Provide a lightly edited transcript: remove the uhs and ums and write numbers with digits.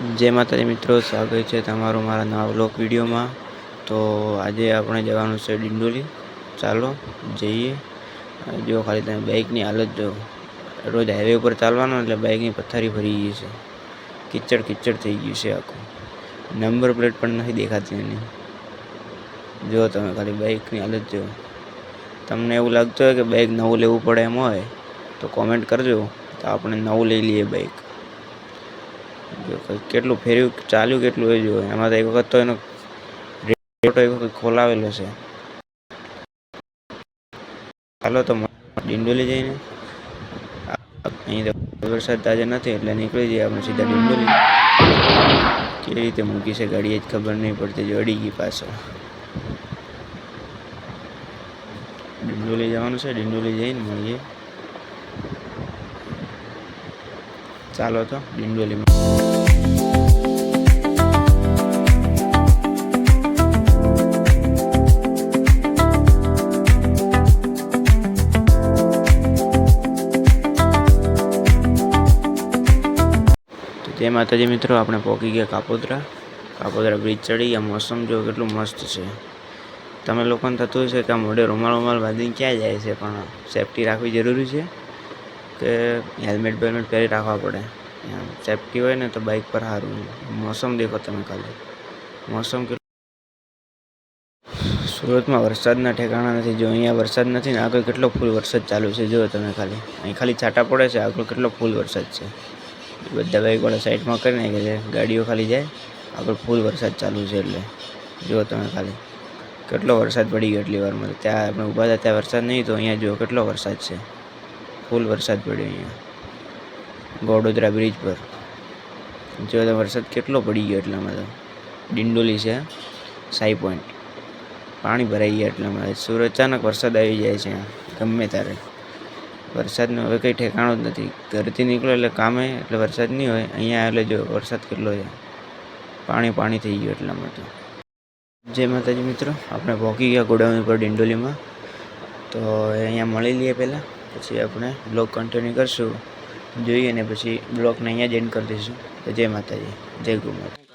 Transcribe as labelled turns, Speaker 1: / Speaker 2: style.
Speaker 1: जय माताजी मित्रों, स्वागत है तमारो मारा नवा व्लॉग वीडियो में। तो आज આપણે જવાનું છે ડિંડોલી। ચાલો જઈએ। જો ખાલી તમે બાઇકની હાલત જો, રોજ હાઈવે ઉપર ચાલવાનો એટલે બાઇકની પથ્થારી ભરી ગઈ છે, કિચડ કિચડ થઈ ગયું છે આખું। નંબર પ્લેટ પણ નથી દેખાતી એની। જો તમે ખાલી બાઇકની હાલત જો, તમને એવું લાગતું હોય કે બાઇક નવું લેવું પડે એમ હોય તો કોમેન્ટ કરજો, તો આપણે નવું લઈ લઈએ બાઇક। જો કેટલું ફેર્યું ચાલ્યું કેટલું એ જો, એમાં તો એક વખત તો એનો રેટો એક વખત ખોલાવેલો છે। ચાલો તો ડિંડોલી જઈને, અહીં તો વરસાદ તાજે નથી એટલે નીકળી જઈએ આપણે સીધા ડિંડોલી। કેવી રીતે મૂકી છે ગાડી જ ખબર નહીં પડતી, જો અડી ગઈ પાછો। ડિંડોલી જવાનું છે, ડિંડોલી જઈને મળીએ। ચાલો તો ડિંડોલીમાં। जय माताजी मित्रों, आपणे पहुंची गया कापोद्रा ब्रिज चढ़ी। आ मौसम जो केटलुं मस्त है। तमे लोकोने थतुं हशे के मोढे रूमाल बांधीने क्यां जाय छे, पण सेफ्टी राखवी जरूरी है कि हेल्मेट बेल्मेट पहरी राखवा पड़े। सेफ्टी होय ने तो बाइक पर सारूं। मौसम देखो तमे खाली, मौसम के सूरत में वरसादना ठेकाणा नहीं। जो अहींया वरसाद नहीं ने, आगळ केटलो फूल वरसाद चालू है। जो तमे खाली अहीं खाली छाटा पड़े छे, आगळ केटलो फूल वरसाद छे। बधा बाइकवाळा साइड में कर नाखे छे, गाड़ीओ खाली जाए, आगळ फूल वरसाद चालू है। एटले जो तमे खाली केटलो वरसाद पड़ी गयो एटली वार में। त्यां आपणे ऊभा था त्यां वरसाद नहीं, तो अहींया जो केटलो वरसाद छे, फूल वरसाद पड्यो अहींया गोडोदरा ब्रिज पर। जो तो वरसाद केटलो पड़ी गयो एटलामां तो डिंडोली छे साई पॉइंट पाणी भराई गया एटलामां। सूरत अचानक वरसाद आई जाए छे गमे त्यारे। वरसादनो हवे कंई ठेकाणो ज नथी। घरथी निकळो એટલે કામે એટલે વરસાદ नहीं होय, अहींया એટલે जो वरसाद केटलो छे, पाणी पाणी थई गयुं એટલામાં तो। जय माताजी मित्रों, आपणे पहोंची गया गोडाउन पर डिंडोली में। तो अहींया मळी लीए पहला, पछी आपणे ब्लॉग कन्टिन्यू करशुं, जोईए ने पछी ब्लॉगने अहींया ज एंड कर दईशुं। तो जय माताजी, जय गौ माता।